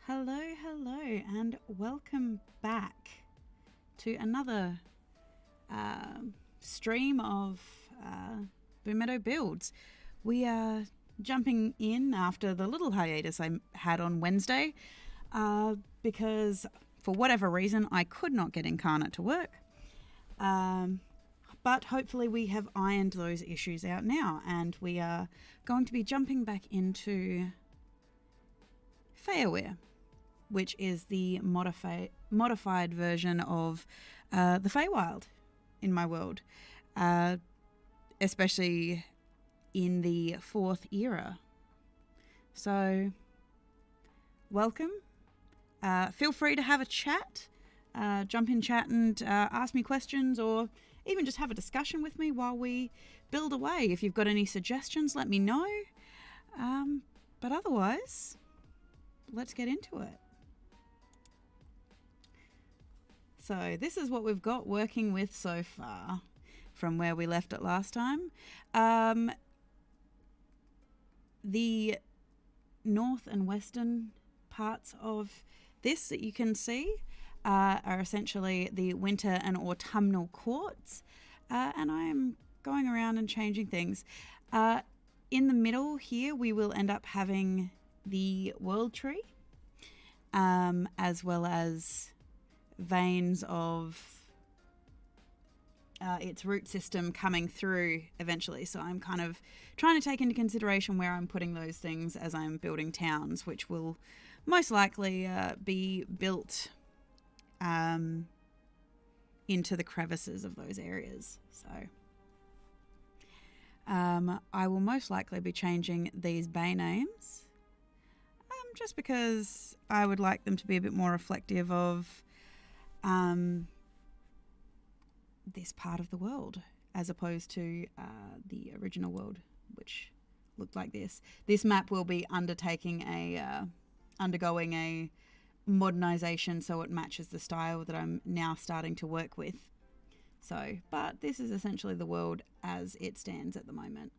Hello, hello, and welcome back to another stream of Boomeadow builds. We are jumping in after the little hiatus I had on Wednesday because for whatever reason I could not get Incarnate to work. But hopefully we have ironed those issues out now, and we are going to be jumping back into Feyawyr, which is the modified version of the Feywild in my world, especially in the 4th era. So, welcome. Feel free to have a chat, jump in chat and ask me questions, or even just have a discussion with me while we build away. If you've got any suggestions, let me know. But otherwise, let's get into it. So this is what we've got working with so far from where we left it last time. The north and western parts of this that you can see are essentially the winter and autumnal courts, and I am going around and changing things. In the middle here we will end up having the world tree, as well as veins of its root system coming through eventually. So I'm kind of trying to take into consideration where I'm putting those things as I'm building towns, which will most likely be built into the crevices of those areas. So I will most likely be changing these bay names, just because I would like them to be a bit more reflective of this part of the world, as opposed to the original world, which looked like this. This map will be undergoing a modernization, so it matches the style that I'm now starting to work with. So, but this is essentially the world as it stands at the moment.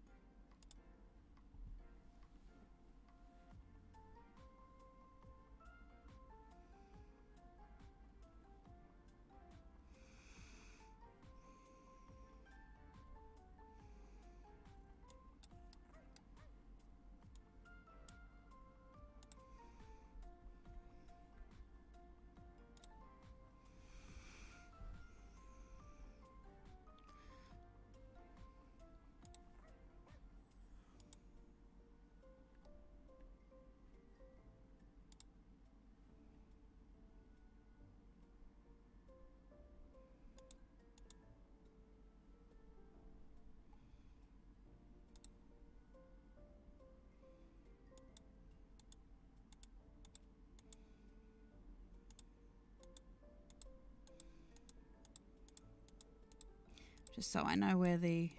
Just so I know where the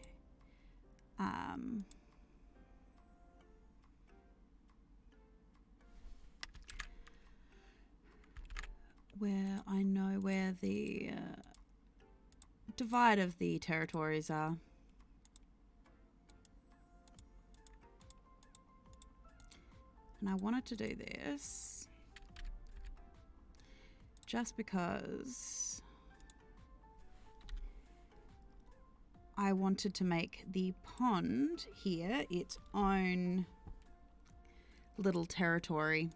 divide of the territories are. And I wanted to do this just because I wanted to make the pond here its own little territory.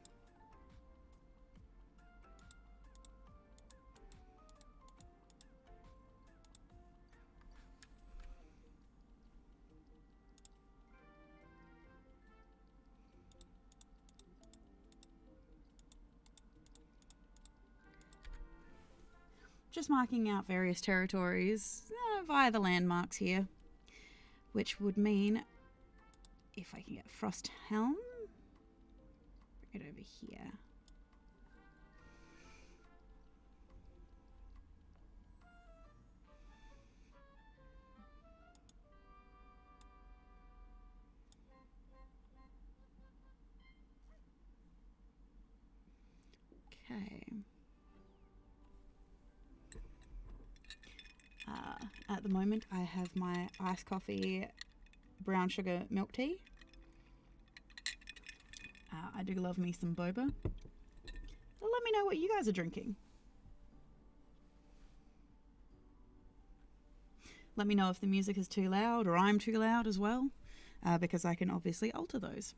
Just marking out various territories via the landmarks here, which would mean if I can get Frost Helm, bring it over here. Okay. At the moment, I have my iced coffee, brown sugar milk tea. I do love me some boba. Let me know what you guys are drinking. Let me know if the music is too loud or I'm too loud as well, because I can obviously alter those.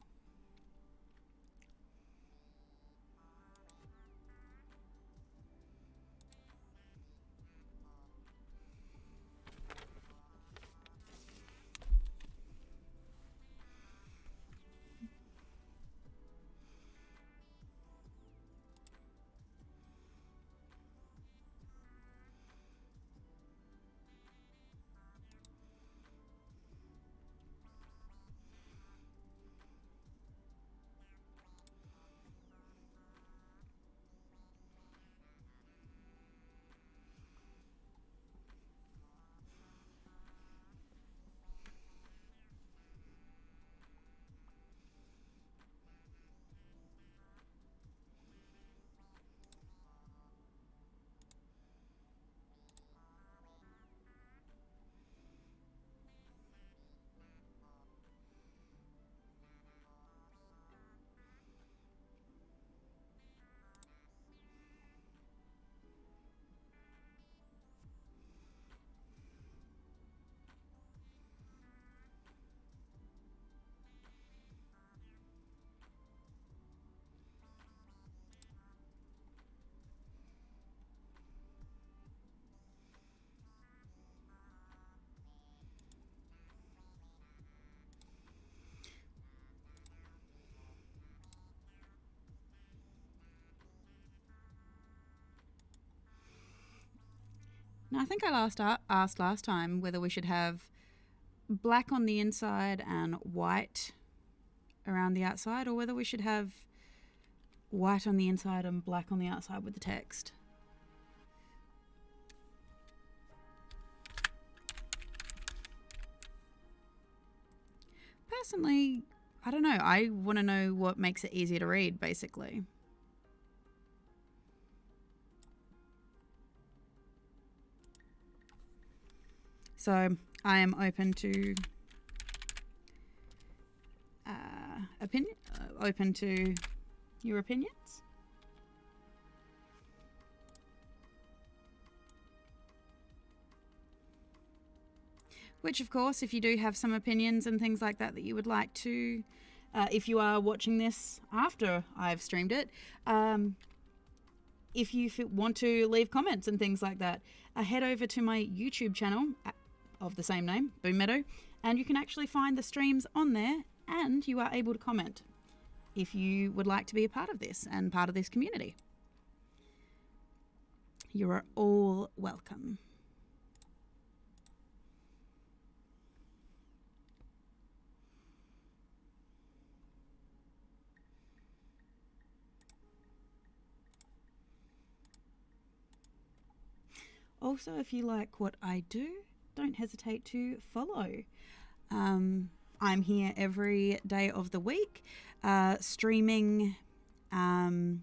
Now, I think I asked last time whether we should have black on the inside and white around the outside, or whether we should have white on the inside and black on the outside with the text. Personally, I don't know. I want to know what makes it easier to read, basically. So I am open to open to your opinions. Which, of course, if you do have some opinions and things like that you would like to, if you are watching this after I've streamed it, if you want to leave comments and things like that, head over to my YouTube channel of the same name, Boomeadow, and you can actually find the streams on there, and you are able to comment if you would like to be a part of this and part of this community. You are all welcome. Also, if you like what I do, don't hesitate to follow. I'm here every day of the week, streaming. At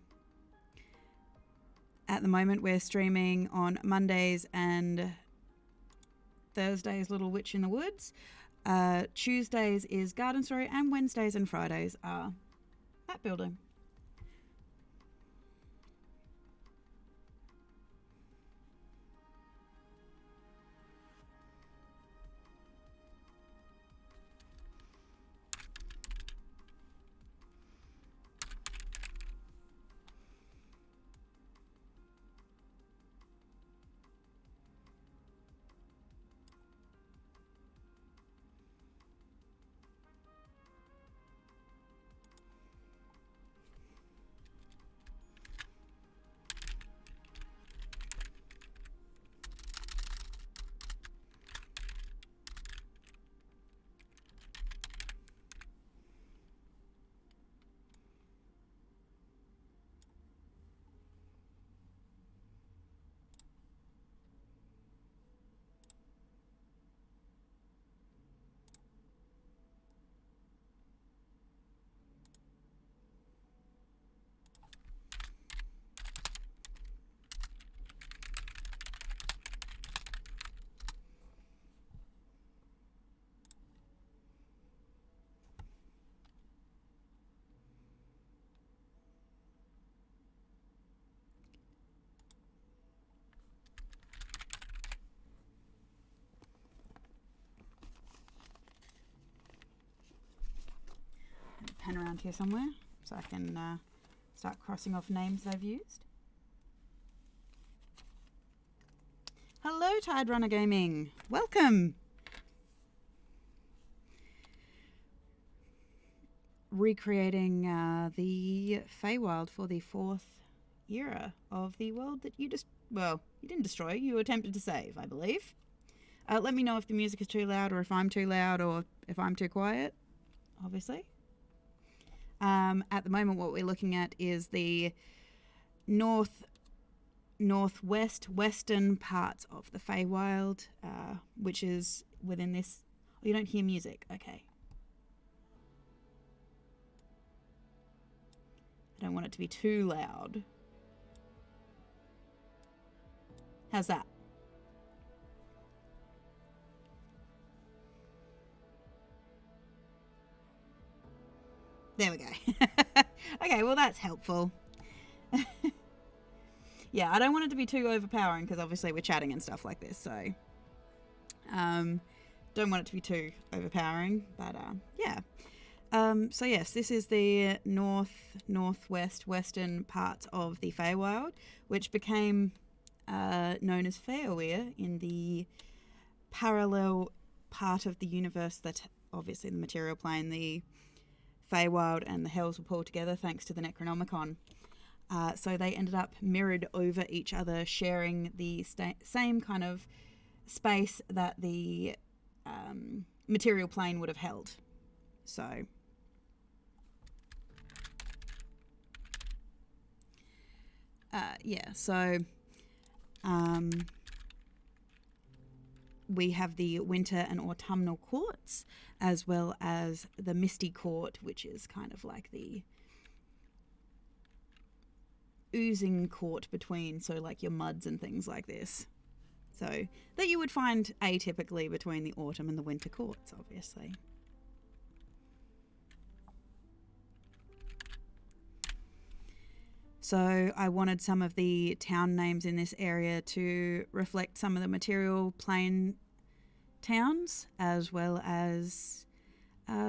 the moment, we're streaming on Mondays and Thursdays, Little Witch in the Woods. Tuesdays is Garden Story, and Wednesdays and Fridays are map building. pen around here somewhere so I can start crossing off names that I've used. Hello, Tide Runner Gaming. Welcome. Recreating the Feywild for the 4th era of the world that you you didn't destroy, you attempted to save, I believe. Let me know if the music is too loud or if I'm too loud or if I'm too quiet, obviously. At the moment, what we're looking at is the northwestern parts of the Feywild, which is within this... Oh, you don't hear music. Okay. I don't want it to be too loud. How's that? There we go. Okay, well that's helpful. Yeah, I don't want it to be too overpowering because obviously we're chatting and stuff like this, so don't want it to be too overpowering, but yeah. So yes, this is the western parts of the Feywild, which became known as Feyawyr in the parallel part of the universe that obviously the material plane, the Feywild and the Hells were pulled together thanks to the Necronomicon. So they ended up mirrored over each other, sharing the same kind of space that the material plane would have held. So yeah, so we have the winter and autumnal courts, as well as the Misty court, which is kind of like the oozing court between, so like your muds and things like this. So that you would find atypically between the autumn and the winter courts, obviously. So I wanted some of the town names in this area to reflect some of the material plane towns, as well as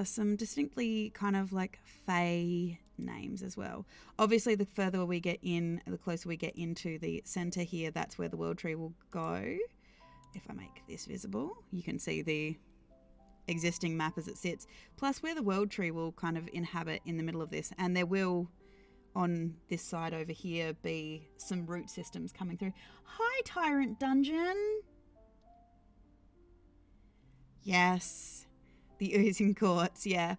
some distinctly kind of like Fey names as well. Obviously, the further we get in, the closer we get into the center here, that's where the world tree will go. If I make this visible, you can see the existing map as it sits, plus where the world tree will kind of inhabit in the middle of this, and there will, on this side over here, be some root systems coming through. Hi, Tyrant Dungeon. Yes, the oozing courts, yeah.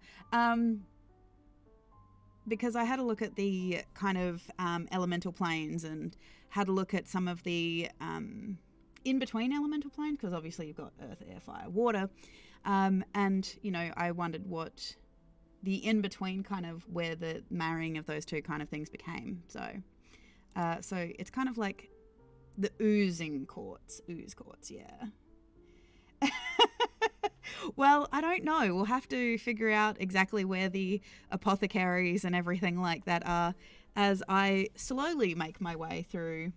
Because I had a look at the kind of elemental planes and had a look at some of the in-between elemental planes, because obviously you've got earth, air, fire, water. And, you know, I wondered what the in-between kind of where the marrying of those two kind of things became. So it's kind of like the oozing courts. Ooze courts, yeah. Well, I don't know. We'll have to figure out exactly where the apothecaries and everything like that are as I slowly make my way through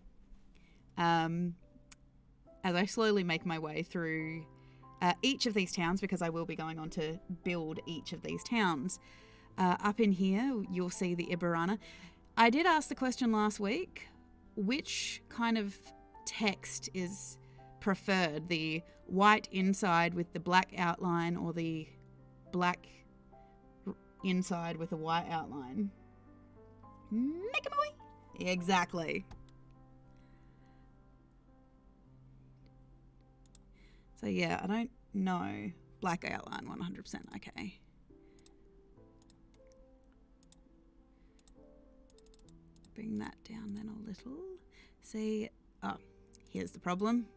each of these towns, because I will be going on to build each of these towns. Up in here, you'll see the Ibarana. I did ask the question last week, which kind of text is preferred, the white inside with the black outline or the black inside with a white outline? Make it my way. Exactly. So yeah, I don't know. Black outline 100%. Okay. Bring that down then a little. See, oh, here's the problem.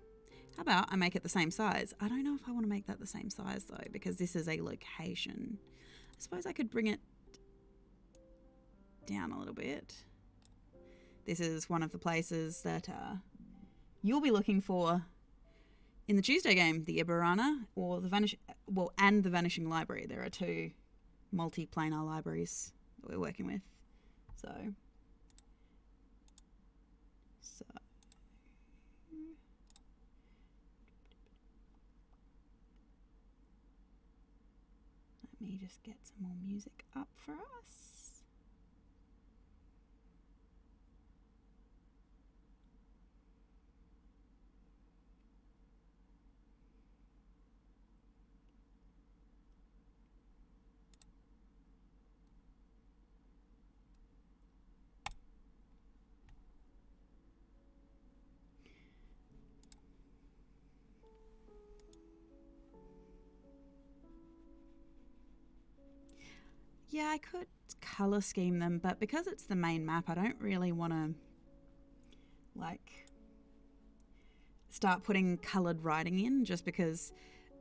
How about I make it the same size? I don't know if I want to make that the same size though, because this is a location. I suppose I could bring it down a little bit. This is one of the places that you'll be looking for in the Tuesday game, the Ibarana or the the Vanishing Library. There are two multi-planar libraries that we're working with. So Let me just get some more music up for us. Yeah, I could color scheme them, but because it's the main map, I don't really want to like start putting colored writing in, just because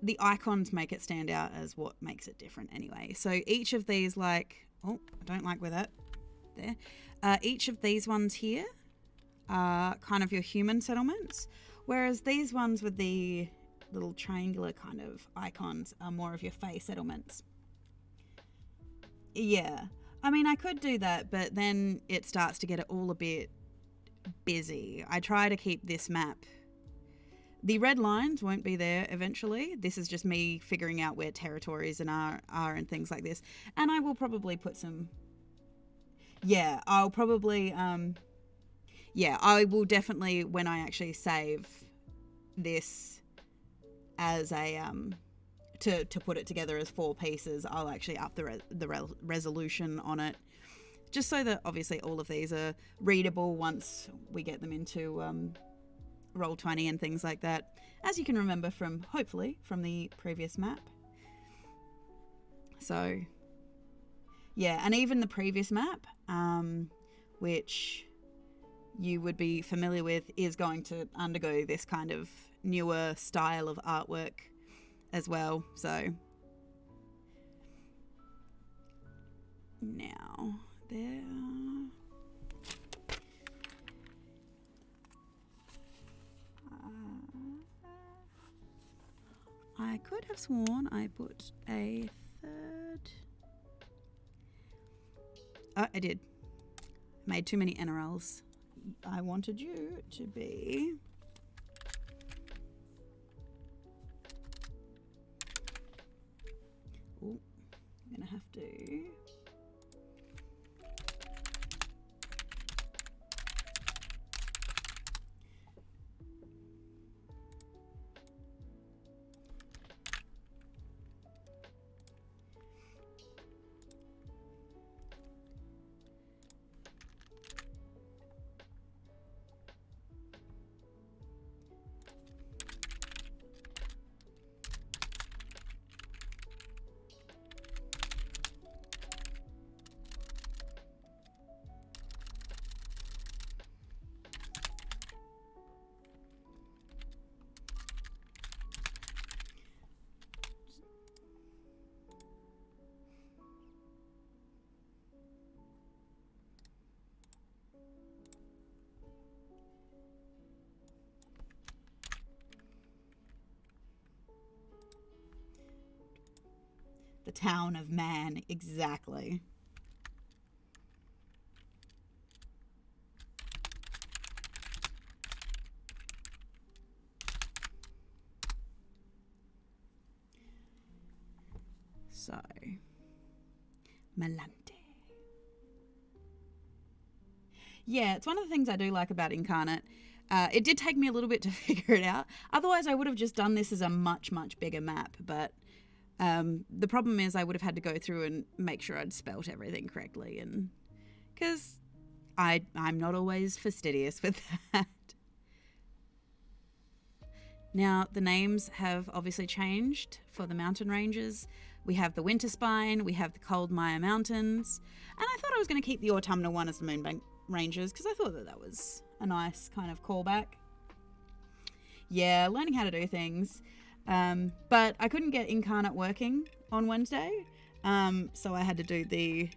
the icons make it stand out as what makes it different anyway. So each of these, like, oh, I don't like where that, there. Each of these ones here are kind of your human settlements, whereas these ones with the little triangular kind of icons are more of your Fey settlements. Yeah, I mean, I could do that, but then it starts to get it all a bit busy. I try to keep this map. The red lines won't be there eventually. This is just me figuring out where territories and are and things like this. And I will probably put some... Yeah, I'll probably... yeah, I will definitely, when I actually save this as a... To put it together as 4 pieces, I'll actually up the resolution on it, just so that obviously all of these are readable once we get them into Roll20 and things like that, as you can remember from, hopefully, from the previous map. So, yeah, and even the previous map, which you would be familiar with, is going to undergo this kind of newer style of artwork as well. So now there, I could have sworn I put a third. Oh, I did. Made too many NRLs. I wanted you to be... Oh, I'm gonna have to... The town of man, exactly. So, Malante. Yeah, it's one of the things I do like about Incarnate. It did take me a little bit to figure it out. Otherwise, I would have just done this as a much, much bigger map. But the problem is I would have had to go through and make sure I'd spelt everything correctly. And because I'm not always fastidious with that. Now, the names have obviously changed for the mountain ranges. We have the Winter Spine, we have the Cold Mire Mountains, and I thought I was going to keep the autumnal one as the Moonbank Ranges because I thought that was a nice kind of callback. Yeah, learning how to do things. But I couldn't get Incarnate working on Wednesday, so I had to do the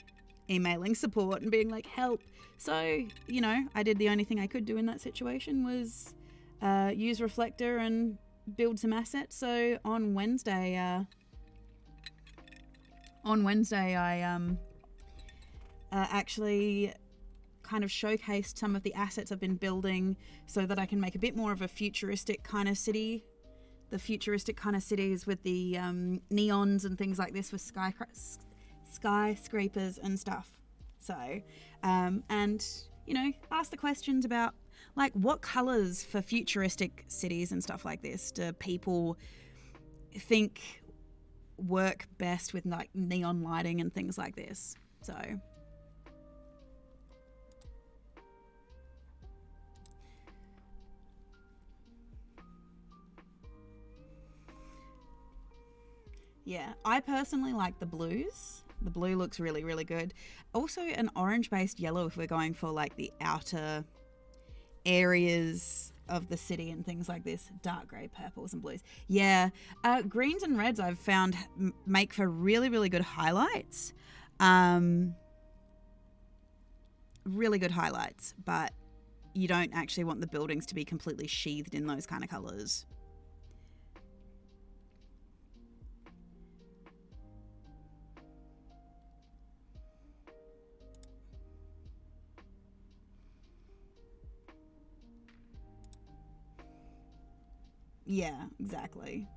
emailing support and being like, help. So, you know, I did the only thing I could do in that situation was use Reflector and build some assets. So on Wednesday I actually kind of showcased some of the assets I've been building so that I can make a bit more of a futuristic kind of city the futuristic kind of cities with the neons and things like this with skyscrapers and stuff. So, and, you know, ask the questions about, like, what colours for futuristic cities and stuff like this do people think work best with, like, neon lighting and things like this. So... yeah, I personally like the blues. The blue looks really, really good. Also, an orange-based yellow if we're going for, like, the outer areas of the city and things like this. Dark grey, purples and blues. Yeah, greens and reds I've found make for really, really good highlights. Really good highlights, but you don't actually want the buildings to be completely sheathed in those kind of colours. Yeah, exactly.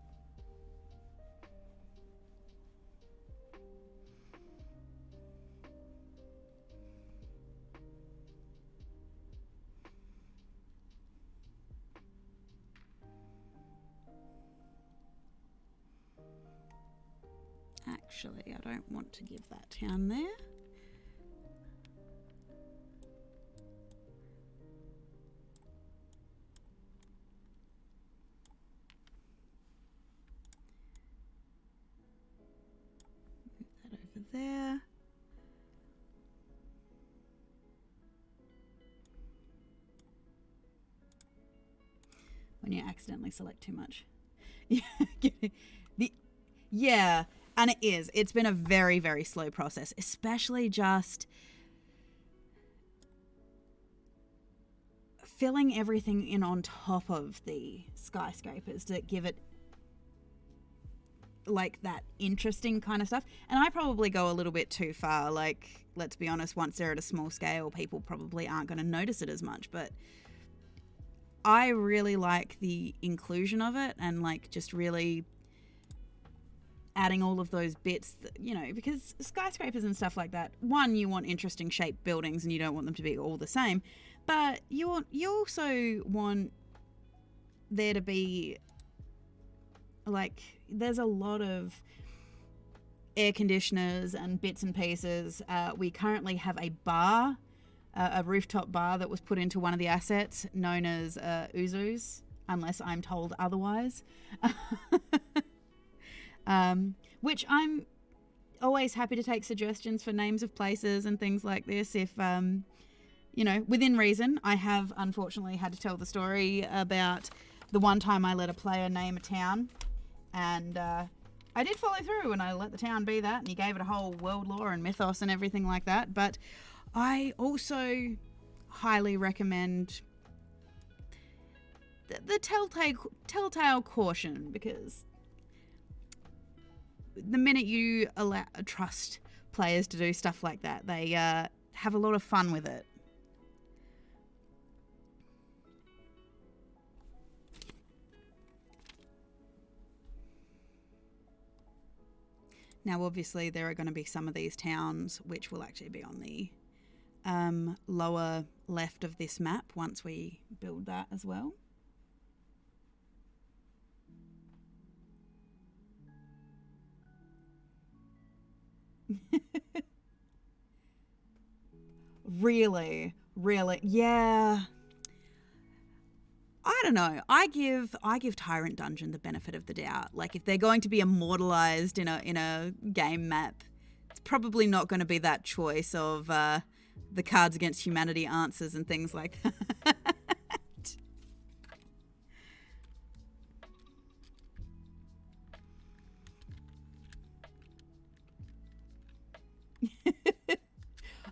Actually, I don't want to give that town there. Move that over there. When you accidentally select too much. Yeah, and it is. It's been a very, very slow process, especially just filling everything in on top of the skyscrapers to give it like that interesting kind of stuff. And I probably go a little bit too far. Like, let's be honest, once they're at a small scale, people probably aren't going to notice it as much. But I really like the inclusion of it and, like, just really adding all of those bits that, you know, because skyscrapers and stuff like that, one, you want interesting shaped buildings and you don't want them to be all the same, but you also want there to be, like, there's a lot of air conditioners and bits and pieces. We currently have a bar, a rooftop bar that was put into one of the assets known as Uzu's, unless I'm told otherwise. Which I'm always happy to take suggestions for names of places and things like this if, you know, within reason. I have unfortunately had to tell the story about the one time I let a player name a town, and I did follow through and I let the town be that, and he gave it a whole world lore and mythos and everything like that. But I also highly recommend the telltale caution, because the minute you trust players to do stuff like that, they have a lot of fun with it. Now, obviously, there are going to be some of these towns which will actually be on the lower left of this map once we build that as well. Really? Yeah. I don't know. I give Tyrant Dungeon the benefit of the doubt. Like, if they're going to be immortalized in a game map, it's probably not going to be that choice of the Cards Against Humanity answers and things like that.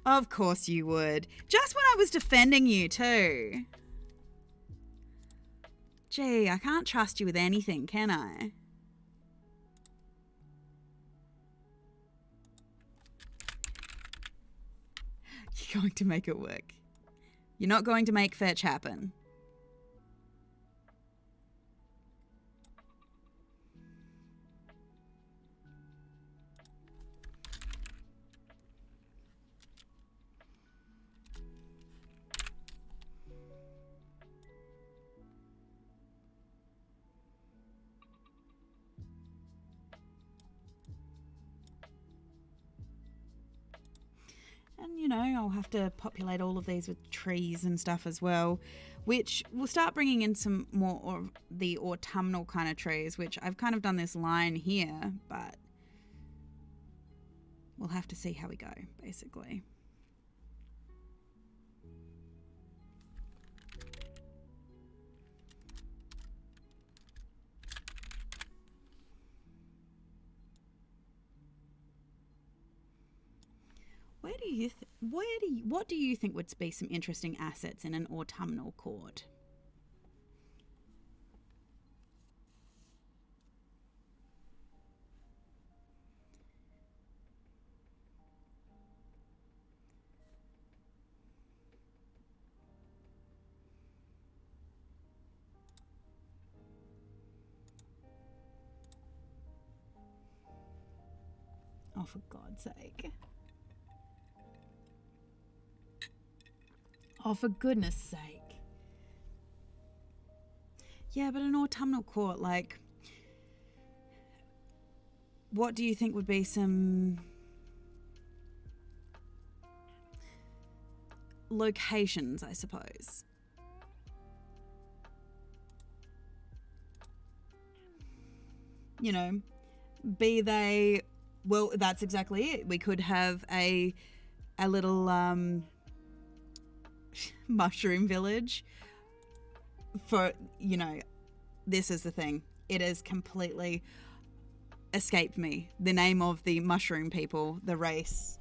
Of course you would. Just when I was defending you too. Gee, I can't trust you with anything, can I? You're going to make it work. You're not going to make fetch happen. know, I'll have to populate all of these with trees and stuff as well, which will start bringing in some more of the autumnal kind of trees, which I've kind of done this line here, but we'll have to see how we go, basically. What do you think would be some interesting assets in an autumnal court? Oh, for God's sake. Oh, for goodness sake. Yeah, but an autumnal court, like, what do you think would be some locations, I suppose? You know, be they, well, that's exactly it. We could have a little mushroom village for, you know, this is the thing. It has completely escaped me. The name of the mushroom people, the race.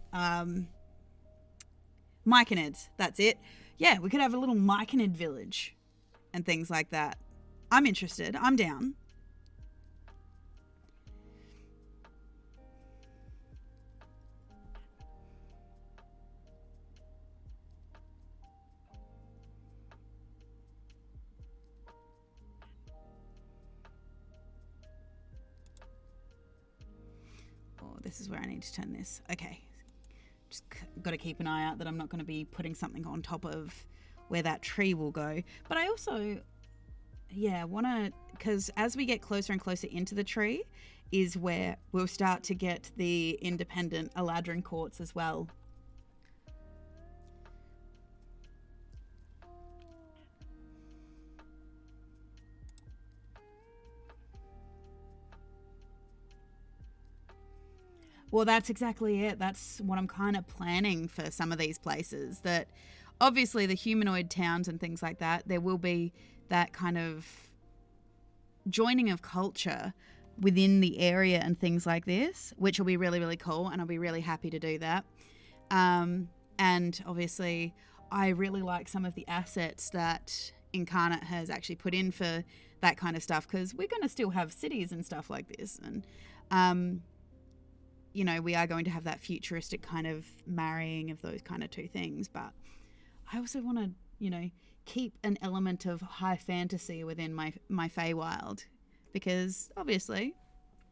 Myconids, that's it. Yeah, we could have a little myconid village and things like that. I'm interested. I'm down. This is where I need to turn this. Okay. Just got to keep an eye out that I'm not going to be putting something on top of where that tree will go. But I also, yeah, want to, because as we get closer and closer into the tree is where we'll start to get the independent Eladrin courts as well. Well, that's exactly it. That's what I'm kind of planning for some of these places. That obviously the humanoid towns and things like that, there will be that kind of joining of culture within the area and things like this, which will be really, really cool. And I'll be really happy to do that. And obviously, I really like some of the assets that Incarnate has actually put in for that kind of stuff, because we're going to still have cities and stuff like this. And, you know, we are going to have that futuristic kind of marrying of those kind of two things. But I also want to, you know, keep an element of high fantasy within my Feywild, because obviously,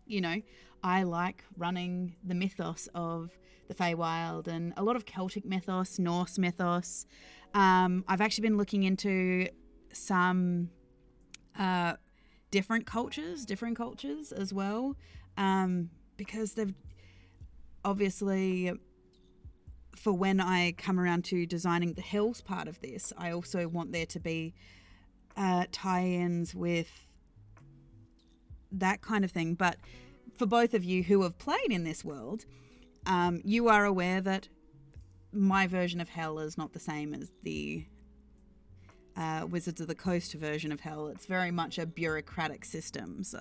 you know, I like running the mythos of the Feywild and a lot of Celtic mythos, Norse mythos. I've actually been looking into some different cultures as well, because they've obviously, for when I come around to designing the hills part of this, I also want there to be tie-ins with that kind of thing. But for both of you who have played in this world, you are aware that my version of hell is not the same as the Wizards of the Coast version of hell. It's very much a bureaucratic system, so...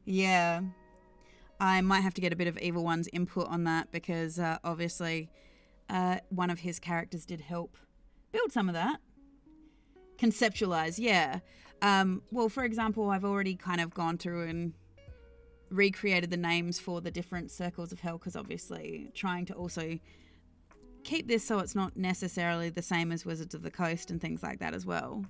Yeah, I might have to get a bit of Evil One's input on that, because obviously one of his characters did help build some of that. Conceptualize, yeah. Well, for example, I've already kind of gone through and recreated the names for the different circles of hell, because obviously trying to also keep this so it's not necessarily the same as Wizards of the Coast and things like that as well.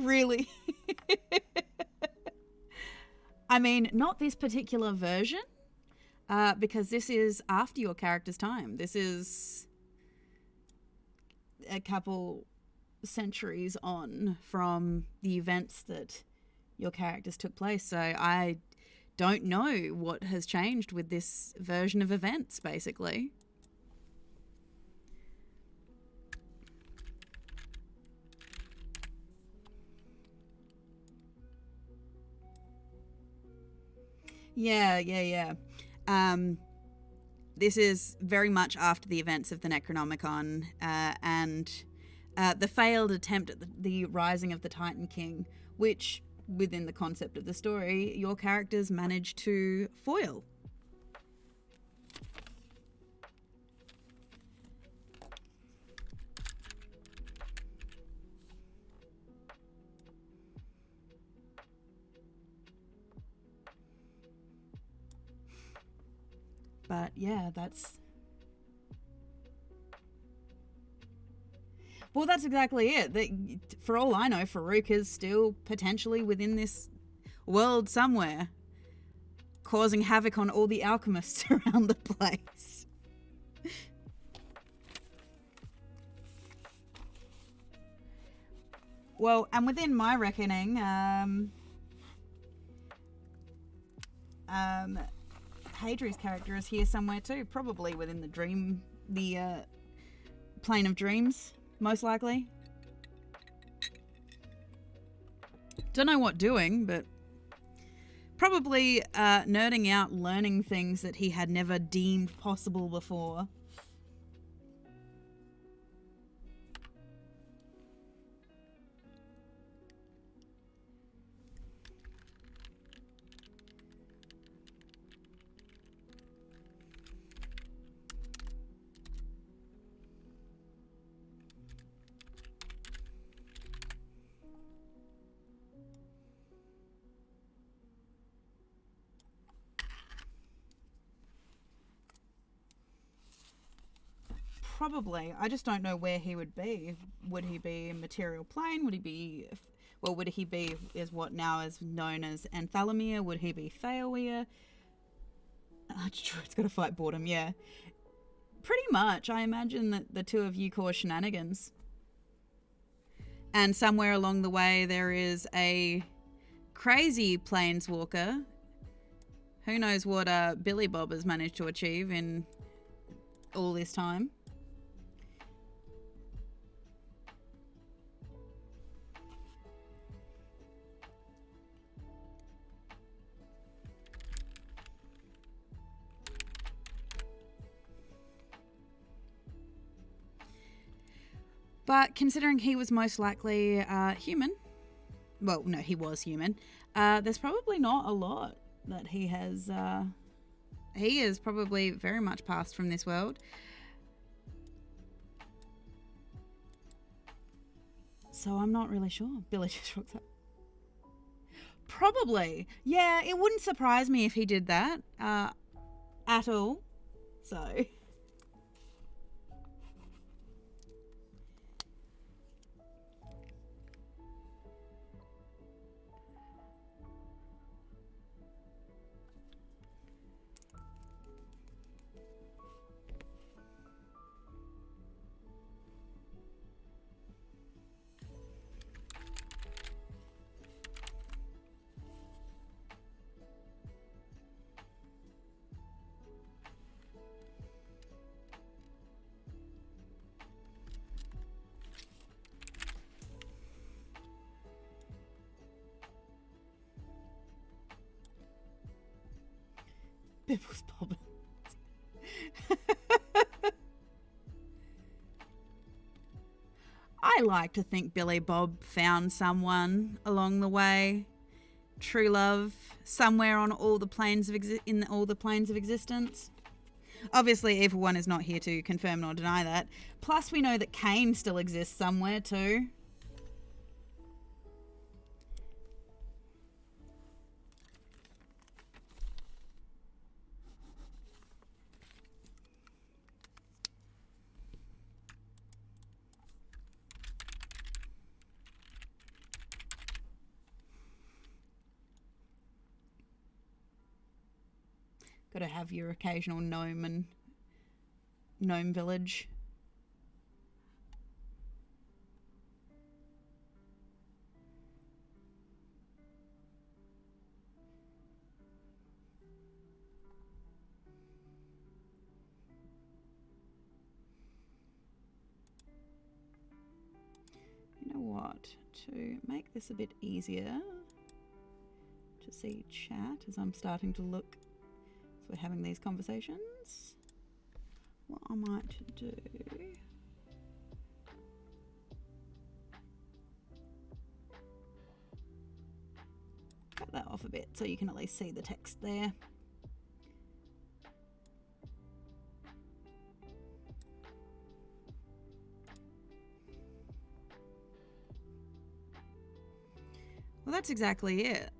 Really? I mean, not this particular version, because this is after your character's time. This is a couple centuries on from the events that your characters took place. So I don't know what has changed with this version of events, basically. Yeah. This is very much after the events of the Necronomicon and the failed attempt at the rising of the Titan King, which, within the concept of the story, your characters managed to foil. But yeah, that's... Well, that's exactly it. For all I know, Farouk is still potentially within this world somewhere, causing havoc on all the alchemists around the place. Well, and within my reckoning, Hadri's character is here somewhere too, probably within the plane of dreams, most likely. Don't know what doing, but probably nerding out, learning things that he had never deemed possible before. Probably. I just don't know where he would be. Would he be a material plane? Would he be... Well, would he be is what now is known as Anthalamir? Would he be Feyawyr? It's got to fight boredom, yeah. Pretty much. I imagine that the two of you cause shenanigans. And somewhere along the way there is a crazy planeswalker. Who knows what Billy Bob has managed to achieve in all this time. But considering he was most likely human, well, no, he was human, there's probably not a lot that he has... he is probably very much passed from this world. So I'm not really sure. Billy just rocks up. Probably. Yeah, it wouldn't surprise me if he did that at all. So... Bibble's bobbing. I like to think Billy Bob found someone along the way, true love, somewhere on all the planes of all the planes of existence. Obviously, Evil One is not here to confirm nor deny that. Plus, we know that Cain still exists somewhere too. Got to have your occasional gnome and gnome village. You know what? To make this a bit easier to see chat as I'm starting to look, so we're having these conversations, what I might do, cut that off a bit so you can at least see the text there. Well, that's exactly it.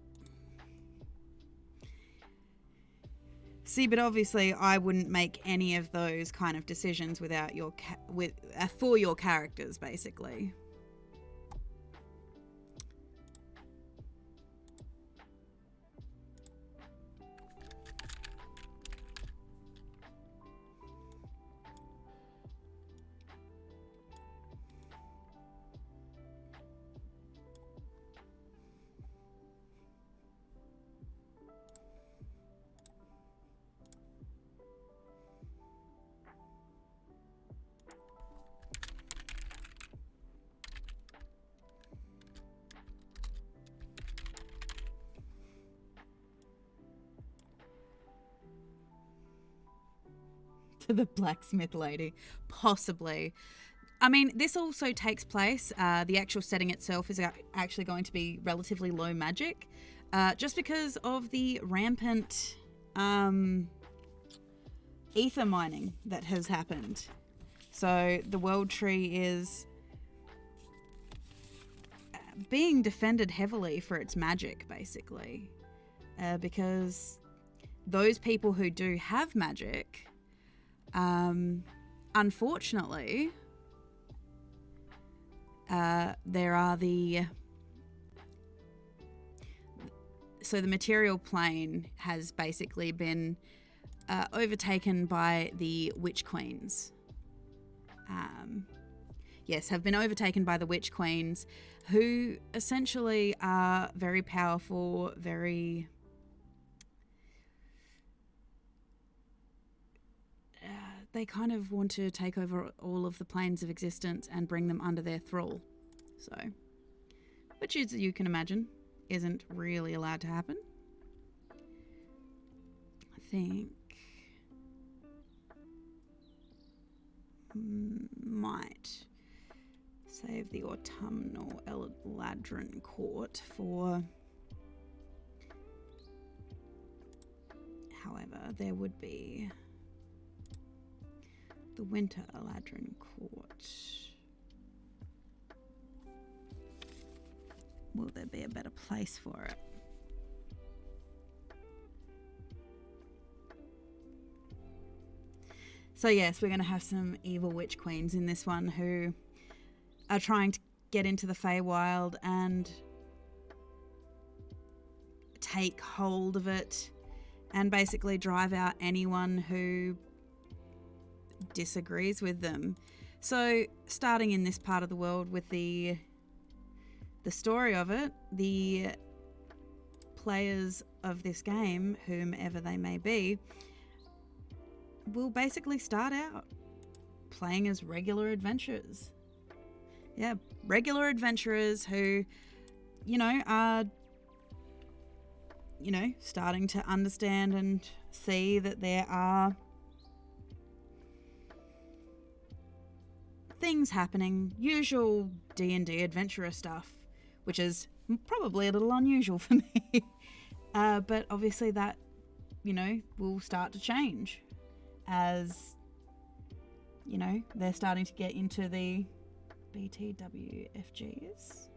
See, but obviously I wouldn't make any of those kind of decisions without your for your characters, basically. To the blacksmith lady, possibly. I mean, this also takes place, the actual setting itself is actually going to be relatively low magic, just because of the rampant ether mining that has happened. So the world tree is being defended heavily for its magic, basically, because those people who do have magic, unfortunately, there are the material plane has basically been overtaken by the witch queens. Yes, have been overtaken by the witch queens, who essentially are very powerful, very they kind of want to take over all of the planes of existence and bring them under their thrall. So, which, as you can imagine, isn't really allowed to happen. I think might save the autumnal Eladrin court for, however, there would be the winter Eladrin court. Will there be a better place for it? So yes, we're going to have some evil witch queens in this one who are trying to get into the Feywild and take hold of it and basically drive out anyone who disagrees with them. So starting in this part of the world with the story of it, the players of this game, whomever they may be, will basically start out playing as regular adventurers. Yeah, regular adventurers who, are, starting to understand and see that there are things happening, usual D&D adventurer stuff, which is probably a little unusual for me. But obviously that, will start to change as, they're starting to get into the BTWFGs.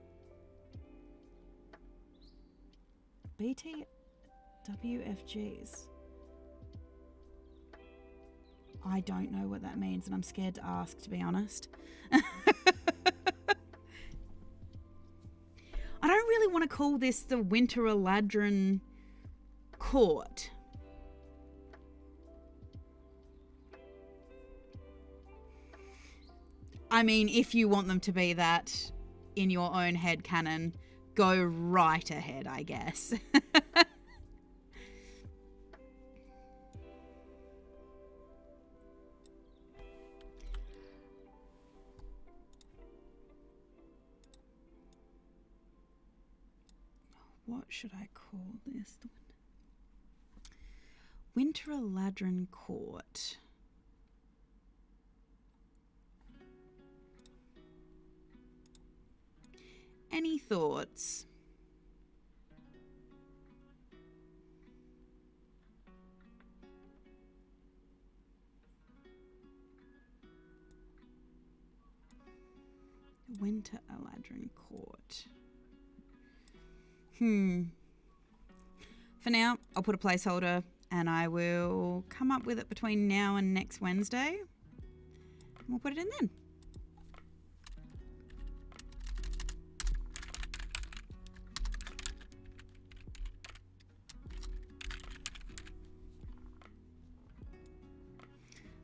BTWFGs. I don't know what that means, and I'm scared to ask, to be honest. I don't really want to call this the Winter Eladrin Court. I mean, if you want them to be that in your own head canon, go right ahead, I guess. What should I call this? Winter Ladron Court. Any thoughts? Winter Ladron Court. For now, I'll put a placeholder and I will come up with it between now and next Wednesday. And we'll put it in then.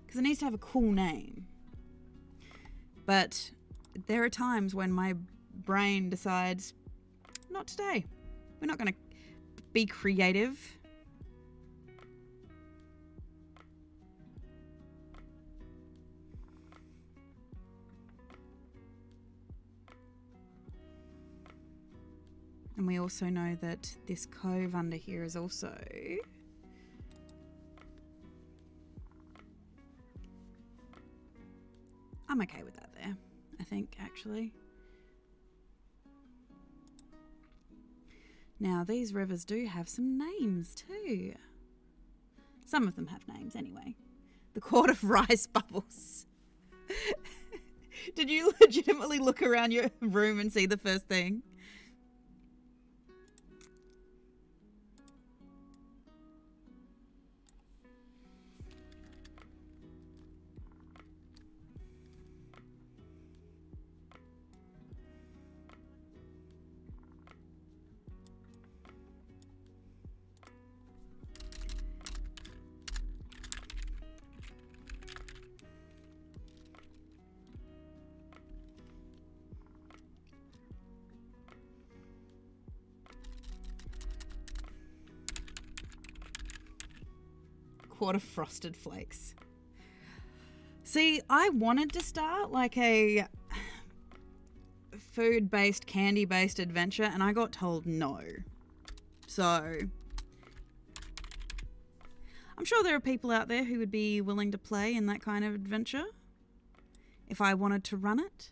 Because it needs to have a cool name. But there are times when my brain decides, not today. We're not going to be creative. And we also know that this cove under here is also... I'm okay with that there, I think, actually. Now, these rivers do have some names too. Some of them have names anyway. The Court of Rice Bubbles. Did you legitimately look around your room and see the first thing? Court of Frosted Flakes. See, I wanted to start like a food-based, candy-based adventure, and I got told no. So, I'm sure there are people out there who would be willing to play in that kind of adventure if I wanted to run it.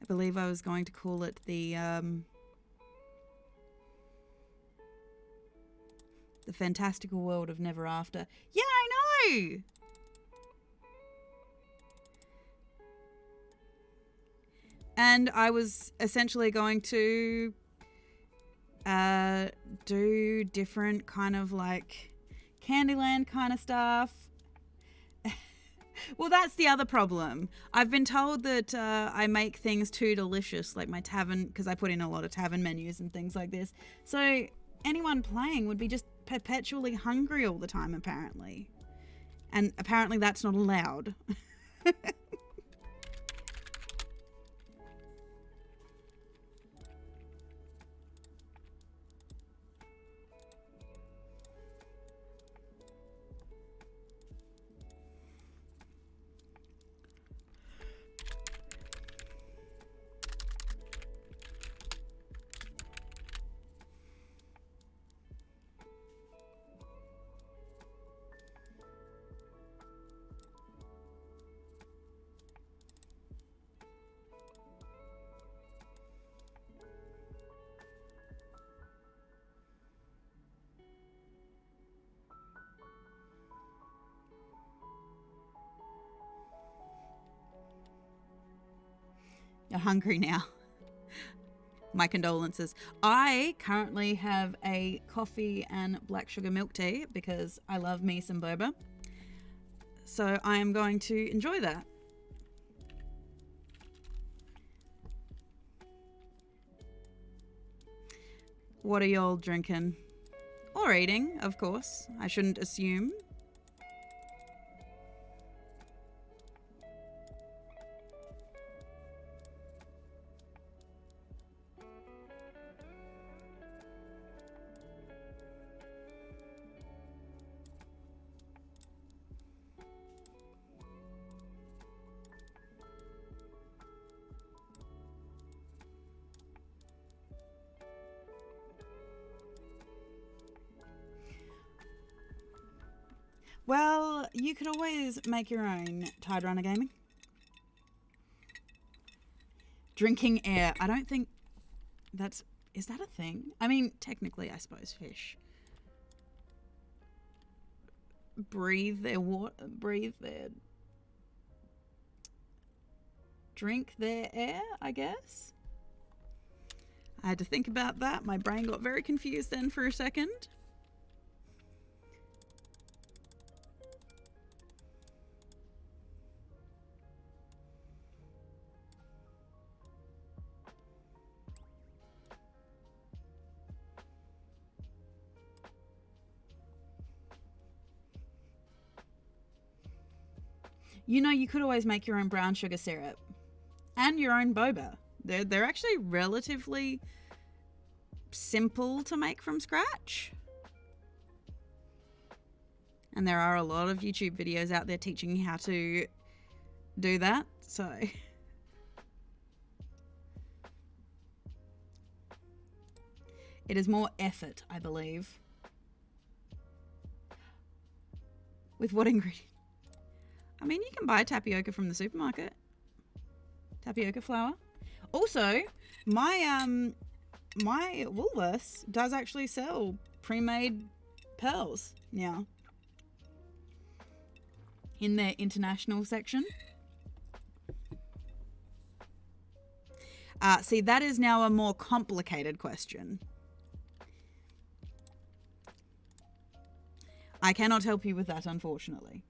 I believe I was going to call it the Fantastical World of Never After. Yeah, I know! And I was essentially going to do different kind of like Candyland kind of stuff. Well, that's the other problem. I've been told that I make things too delicious, like my tavern, because I put in a lot of tavern menus and things like this. So anyone playing would be just perpetually hungry all the time, apparently. And apparently that's not allowed. You're hungry now. My condolences. I currently have a coffee and black sugar milk tea because I love me some boba. So I am going to enjoy that. What are y'all drinking? Or eating, of course. I shouldn't assume. you could always make your own Tide Runner gaming. Drinking air. I don't think that's... Is that a thing? I mean, technically, I suppose fish breathe their water, drink their air, I guess. I had to think about that. My brain got very confused then for a second. You know, you could always make your own brown sugar syrup and your own boba. They're actually relatively simple to make from scratch. And there are a lot of YouTube videos out there teaching you how to do that. So it is more effort, I believe. With what ingredient? I mean, you can buy tapioca from the supermarket. Tapioca flour. Also, my my Woolworths does actually sell pre-made pearls now in their international section. See, that is now a more complicated question. I cannot help you with that, unfortunately.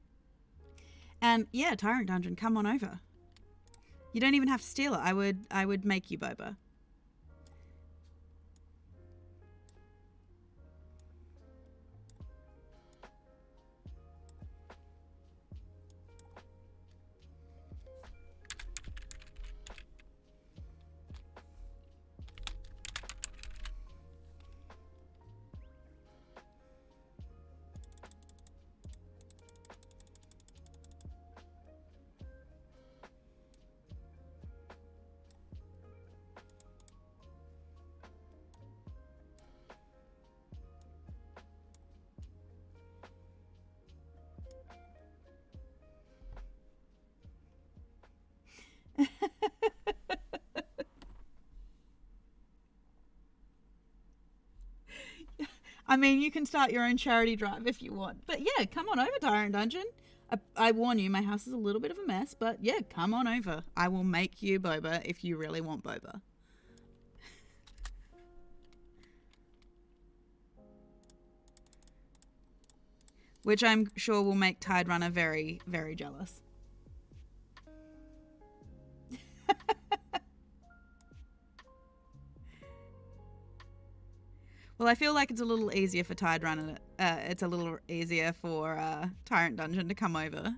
And yeah, Tyrant Dungeon, come on over. You don't even have to steal it. I would make you boba. I mean, you can start your own charity drive if you want. But yeah, come on over, Tyrant Dungeon. I warn you, my house is a little bit of a mess. But yeah, come on over. I will make you boba if you really want boba. Which I'm sure will make Tide Runner very, very jealous. Well, I feel like it's a little easier for Tide Runner. It's a little easier for Tyrant Dungeon to come over.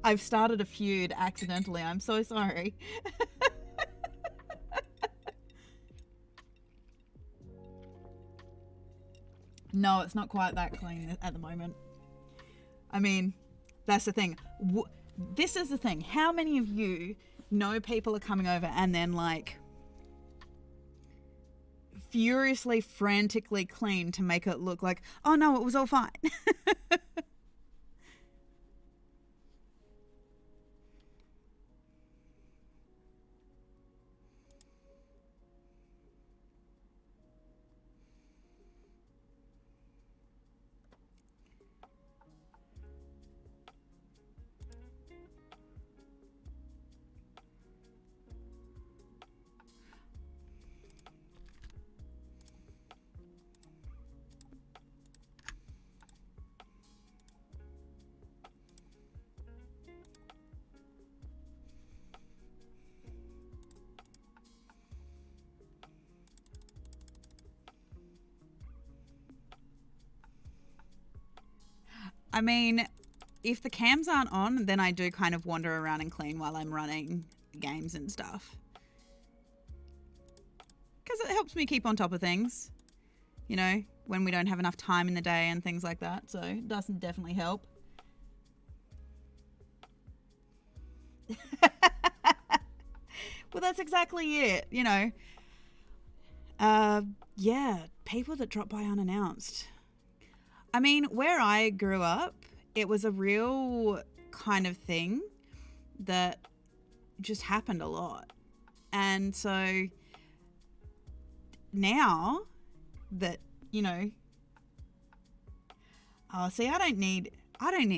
I've started a feud accidentally. I'm so sorry. No, it's not quite that clean at the moment. I mean, that's the thing. This is the thing. How many of you know people are coming over and then like furiously, frantically clean to make it look like, oh no, it was all fine. I mean, if the cams aren't on, then I do kind of wander around and clean while I'm running games and stuff. Because it helps me keep on top of things, you know, when we don't have enough time in the day and things like that. So it does definitely help. Well, that's exactly it, you know. Yeah, people that drop by unannounced. I mean, where I grew up, it was a real kind of thing that just happened a lot. And so now that, you know, oh, see, I don't need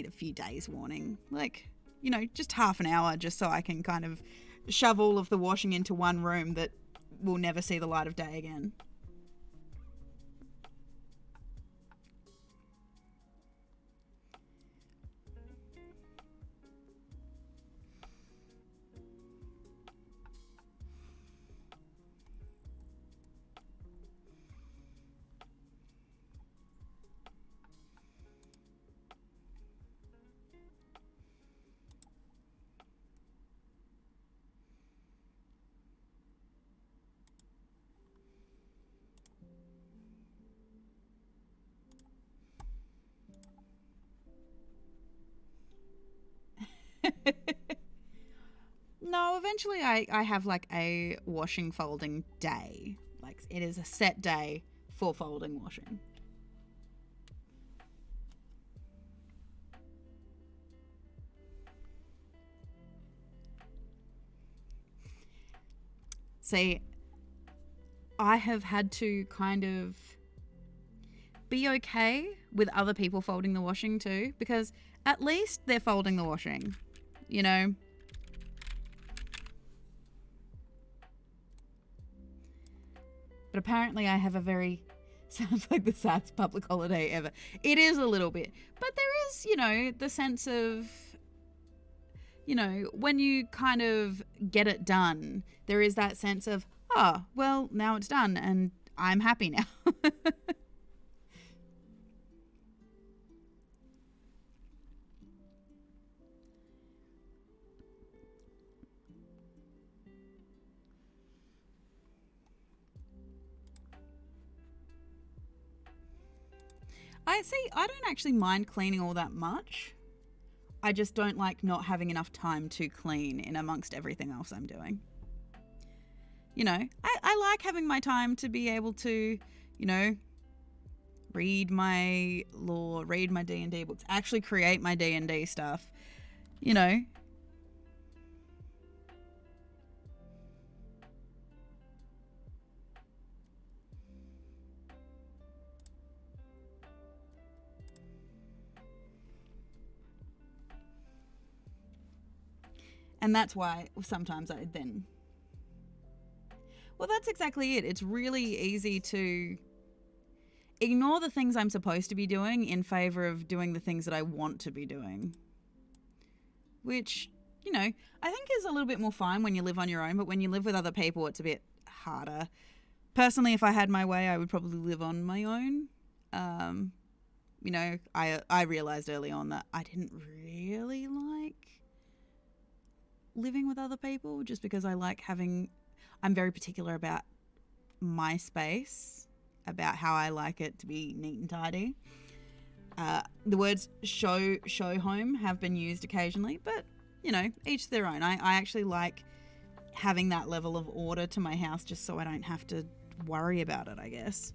a few days warning. Like, you know, just half an hour just so I can kind of shove all of the washing into one room that will never see the light of day again. No, eventually I have like a washing folding day. Like it is a set day for folding washing. See, I have had to kind of be okay with other people folding the washing too, because at least they're folding the washing, you know? But apparently I have a very, sounds like the saddest public holiday ever. It is a little bit. But there is, you know, the sense of, you know, when you kind of get it done, there is that sense of, oh, well, now it's done and I'm happy now. I don't actually mind cleaning all that much. I just don't like not having enough time to clean in amongst everything else I'm doing. You know, I like having my time to be able to, you know, read my lore, read my D&D books, actually create my D&D stuff, you know. And that's why sometimes I then... Well, that's exactly it. It's really easy to ignore the things I'm supposed to be doing in favor of doing the things that I want to be doing. Which, you know, I think is a little bit more fun when you live on your own, but when you live with other people, it's a bit harder. Personally, if I had my way, I would probably live on my own. You know, I realized early on that I didn't really like living with other people just because I like having... I'm very particular about my space, about how I like it to be neat and tidy. The words show home have been used occasionally, but, you know, each their own. I actually like having that level of order to my house just so I don't have to worry about it, I guess.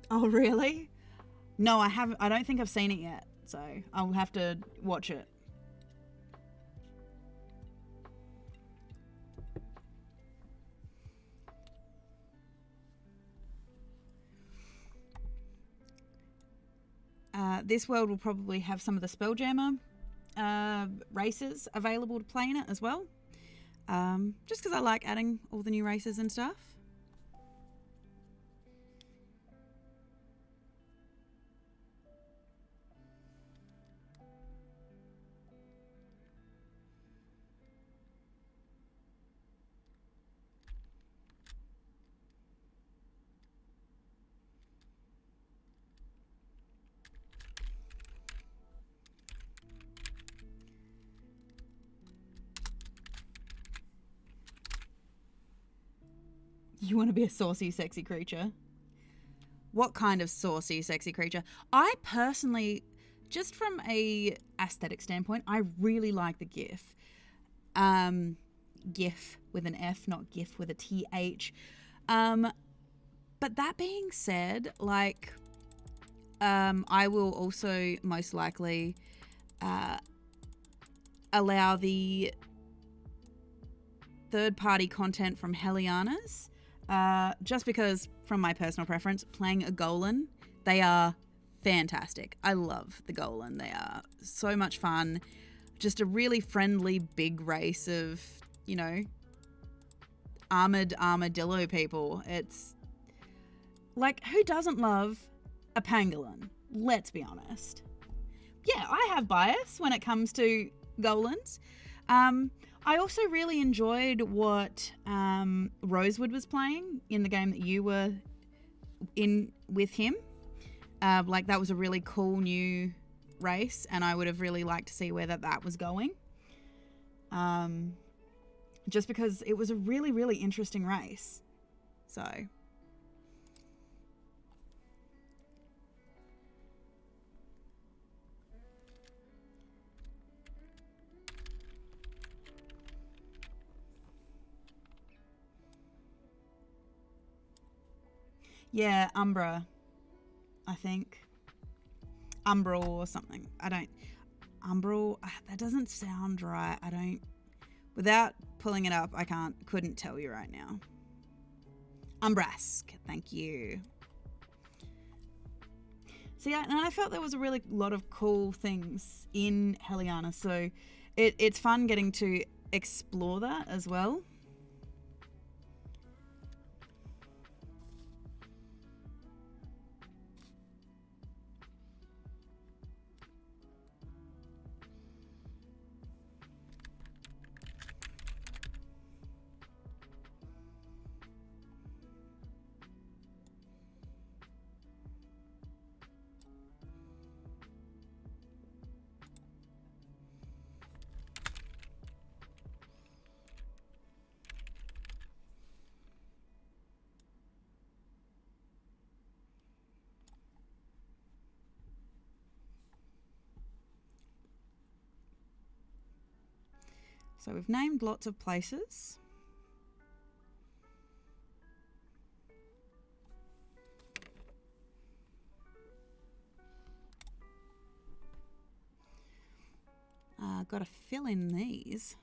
Oh, really? No, I haven't. I don't think I've seen it yet, so I'll have to watch it. This world will probably have some of the Spelljammer races available to play in it as well. Just because I like adding all the new races and stuff. You want to be a saucy, sexy creature? What kind of saucy, sexy creature? I personally, just from a aesthetic standpoint, I really like the GIF. GIF with an F, not GIF with a TH. But that being said, like, I will also most likely allow the third-party content from Helliana's. Just because, from my personal preference, playing a Golan, they are fantastic. I love the Golan. They are so much fun. Just a really friendly, big race of, you know, armored armadillo people. It's like, who doesn't love a pangolin? Let's be honest. Yeah, I have bias when it comes to Golans. I also really enjoyed what Rosewood was playing in the game that you were in with him. Like, that was a really cool new race, and I would have really liked to see where that was going. Just because it was a really, really interesting race. So... yeah, Umbra, I think. Umbral or something. Umbral, that doesn't sound right. Without pulling it up, couldn't tell you right now. Umbrask, thank you. So yeah, and I felt there was a really lot of cool things in Helliana, so it's fun getting to explore that as well. So we've named lots of places. Got to fill in these.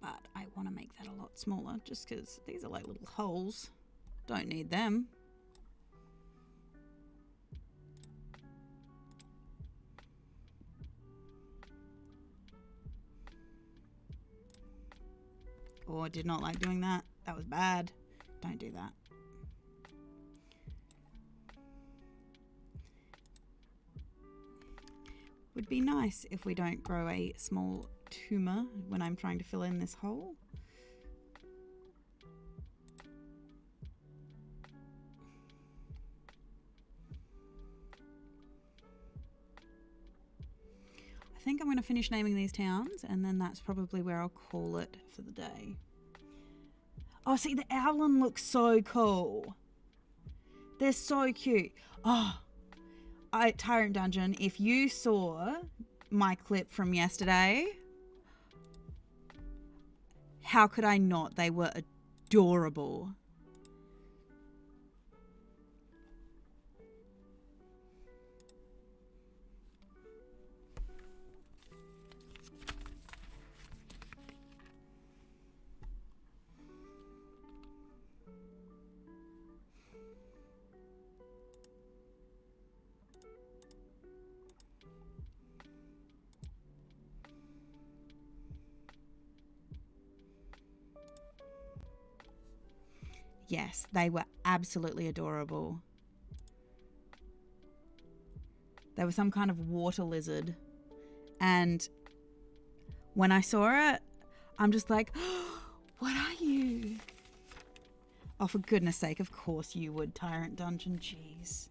But I want to make that a lot smaller just because these are like little holes. Don't need them. Oh, I did not like doing that. That was bad. Don't do that. Would be nice if we don't grow a small tumor when I'm trying to fill in this hole. I think I'm going to finish naming these towns, and then that's probably where I'll call it for the day. Oh, see, the Owlin looks so cool. They're so cute. Oh, Tyrant Dungeon, if you saw my clip from yesterday, how could I not? They were adorable. Yes, they were absolutely adorable. They were some kind of water lizard. And when I saw it, I'm just like, oh, what are you? Oh, for goodness sake, of course you would, Tyrant Dungeon. Jeez.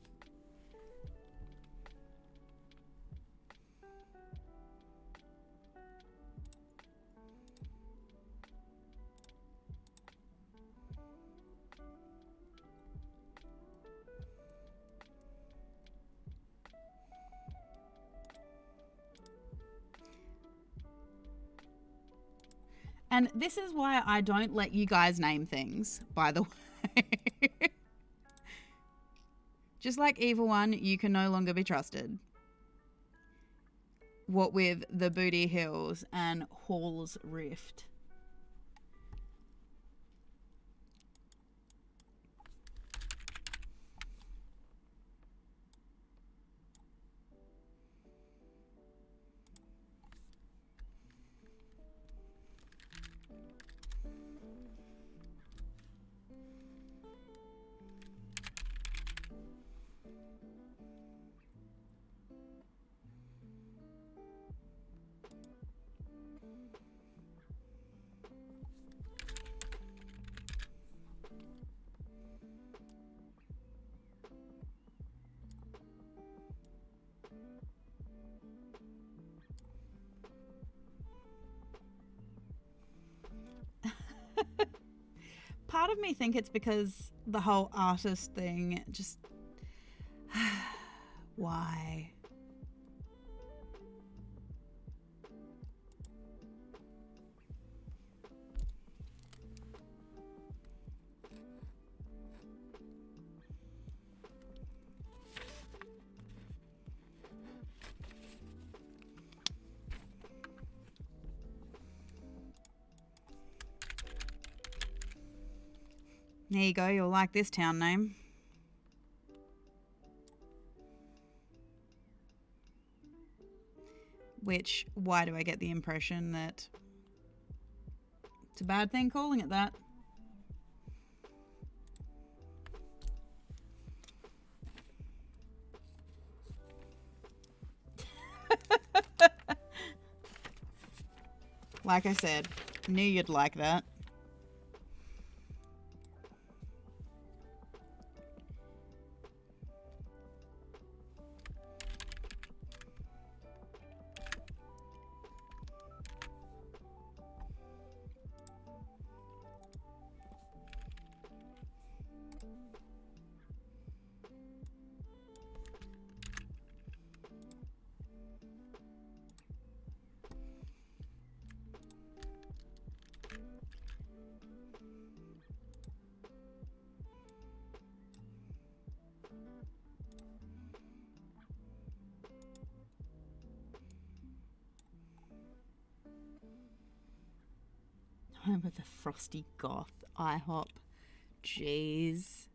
And this is why I don't let you guys name things, by the way. Just like Evil One, you can no longer be trusted. What with the Booty Hills and Hall's Rift. Part of me think it's because the whole artist thing, just why? There you go, you'll like this town name. Which, why do I get the impression that it's a bad thing calling it that? Like I said, knew you'd like that. Home of the Frosty Goth IHOP. Jeez.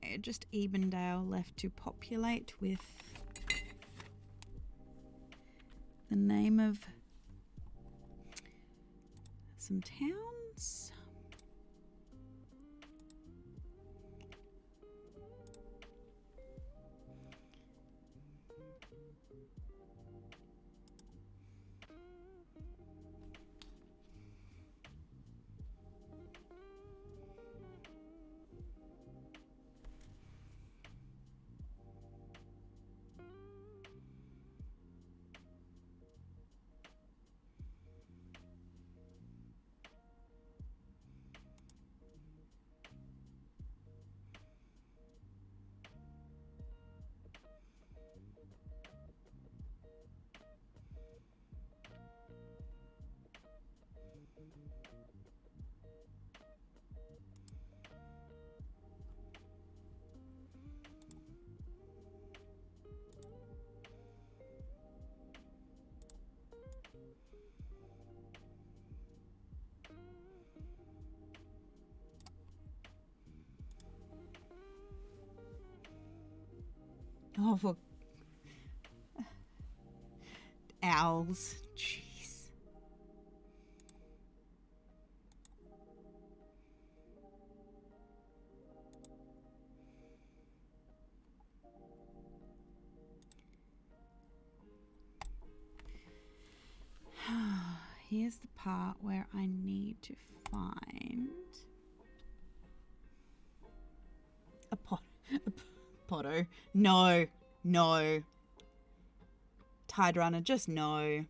Okay, just Ebendale left to populate with the name of some towns. Oh, for owls. Jeez. Here's the part where I need to find a potto. No, no. Tide runner, just no.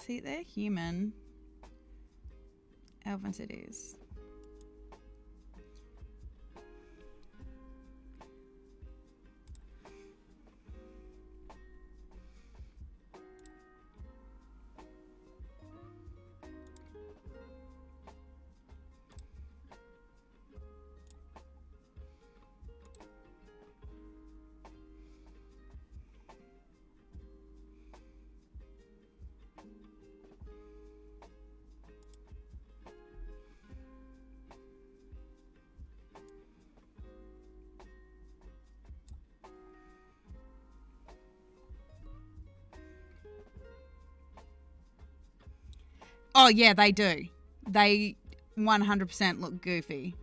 See, they're human. Elven cities. Oh, yeah, they do. They 100% look goofy.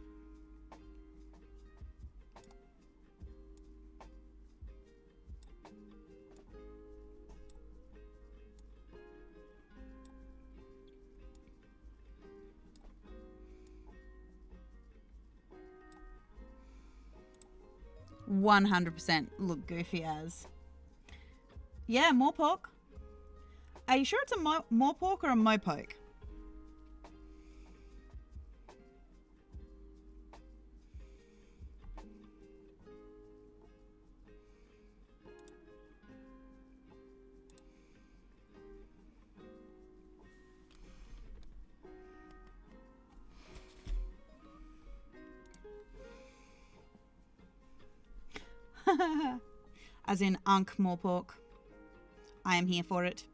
$100% look goofy as. Yeah, morepork. Are you sure it's a morepork or a mopoke? As in Unk morepork. I am here for it.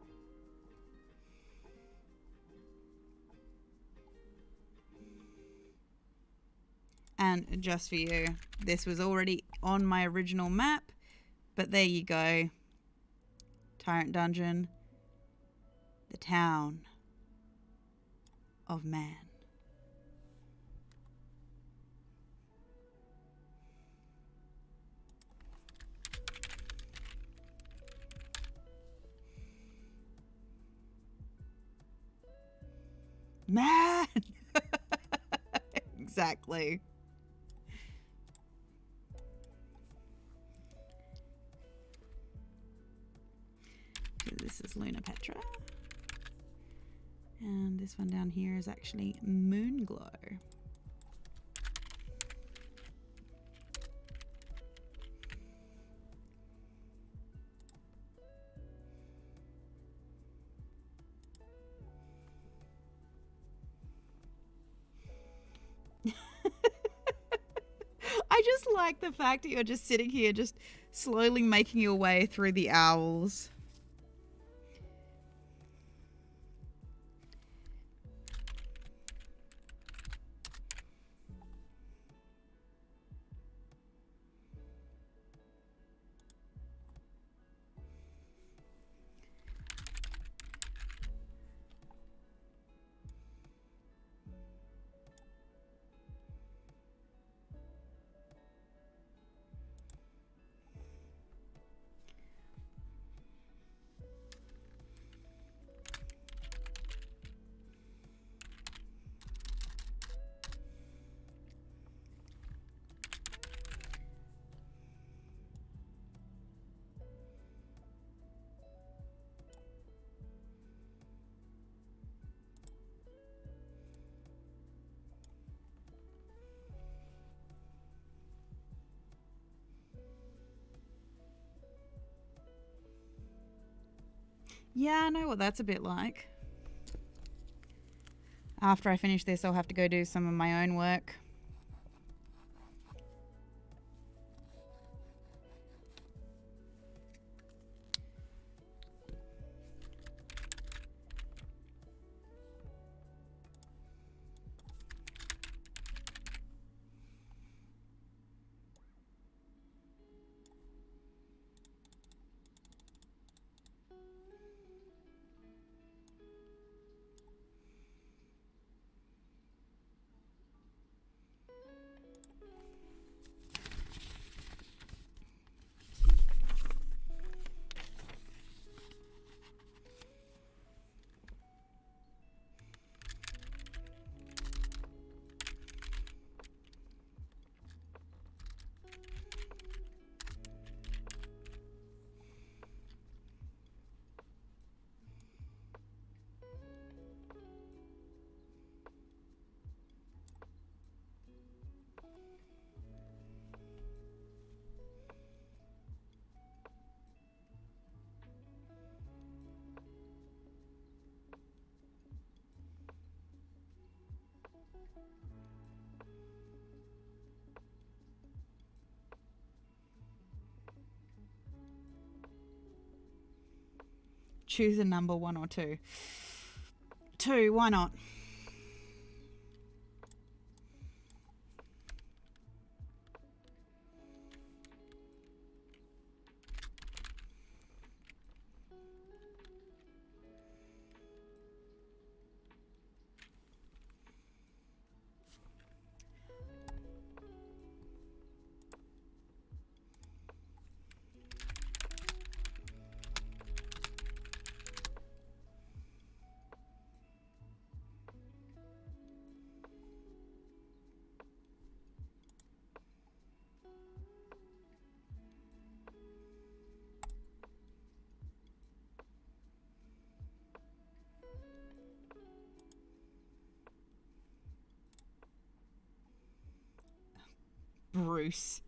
And just for you, this was already on my original map, but there you go. Tyrant Dungeon. The town of man. Man! Exactly. This is Luna Petra. And this one down here is actually Moonglow. I just like the fact that you're just sitting here just slowly making your way through the owls. Yeah, I know what that's a bit like. After I finish this, I'll have to go do some of my own work. Choose a number, 1 or 2. 2, why not? Bruce.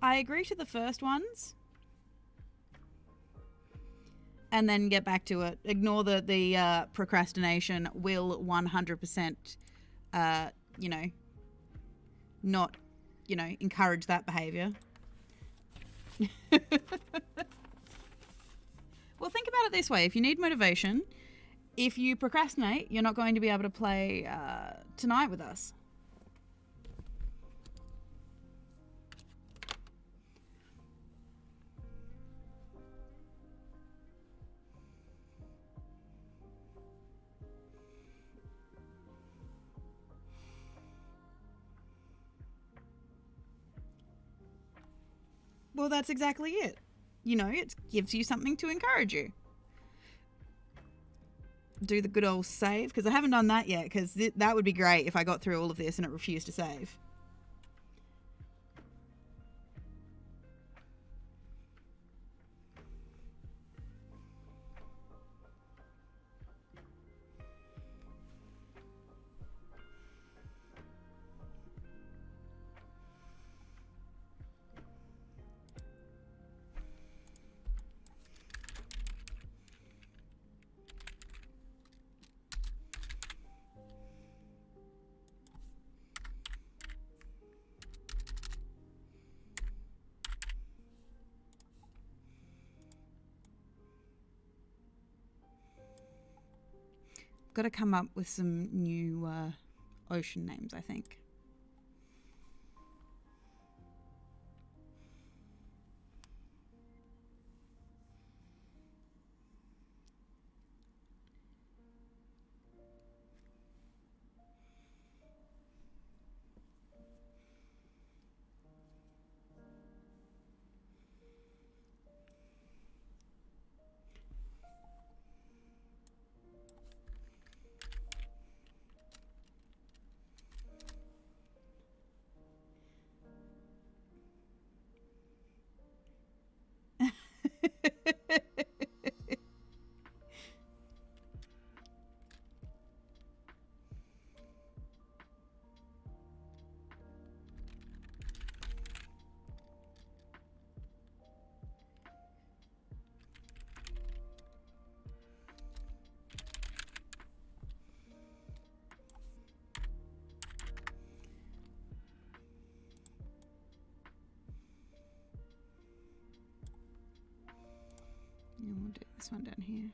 I agree to the first ones and then get back to it. Ignore the procrastination. Will 100%, you know, not, you know, encourage that behavior. Well, think about it this way. If you need motivation, if you procrastinate, you're not going to be able to play tonight with us. Well, that's exactly it. You know, it gives you something to encourage you. Do the good old save, because I haven't done that yet, because that would be great if I got through all of this and it refused to save. Got to come up with some new ocean names, I think. this one down here.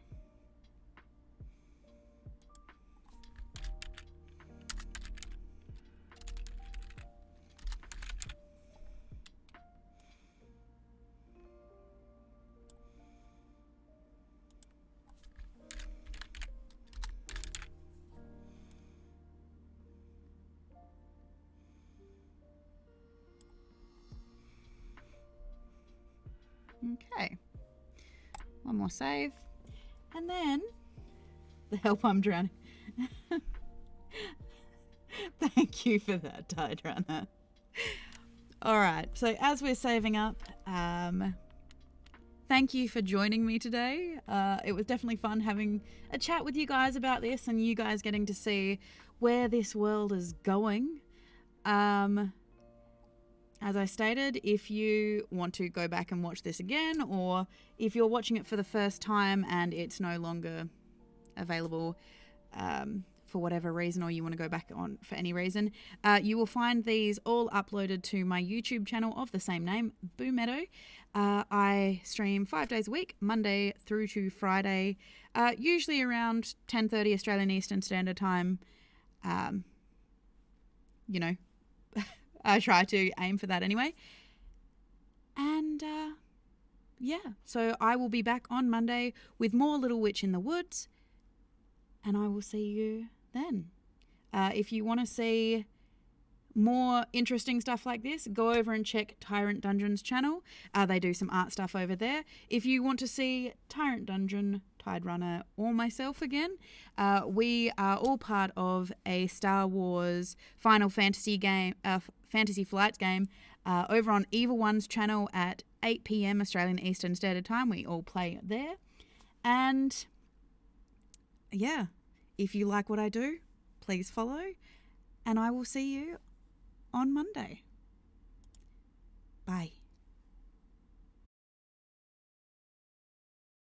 Okay, one more save, and then the help, I'm drowning. Thank you for that, Tide Runner. All right, so as we're saving up, thank you for joining me today. It was definitely fun having a chat with you guys about this and you guys getting to see where this world is going. As I stated, if you want to go back and watch this again, or if you're watching it for the first time and it's no longer available for whatever reason, or you want to go back on for any reason, you will find these all uploaded to my YouTube channel of the same name, Boomeadow. I stream 5 days a week, Monday through to Friday, usually around 10:30 Australian Eastern Standard Time. You know, I try to aim for that anyway. And yeah, so I will be back on Monday with more Little Witch in the Woods, and I will see you then. If you want to see more interesting stuff like this, go over and check Tyrant Dungeon's channel. They do some art stuff over there. If you want to see Tyrant Dungeon, Tide Runner, or myself again, we are all part of a Star Wars Final Fantasy game, Fantasy Flight game, over on Evil One's channel at 8 p.m. Australian Eastern Standard Time. We all play there. And yeah, if you like what I do, please follow, and I will see you on Monday. Bye.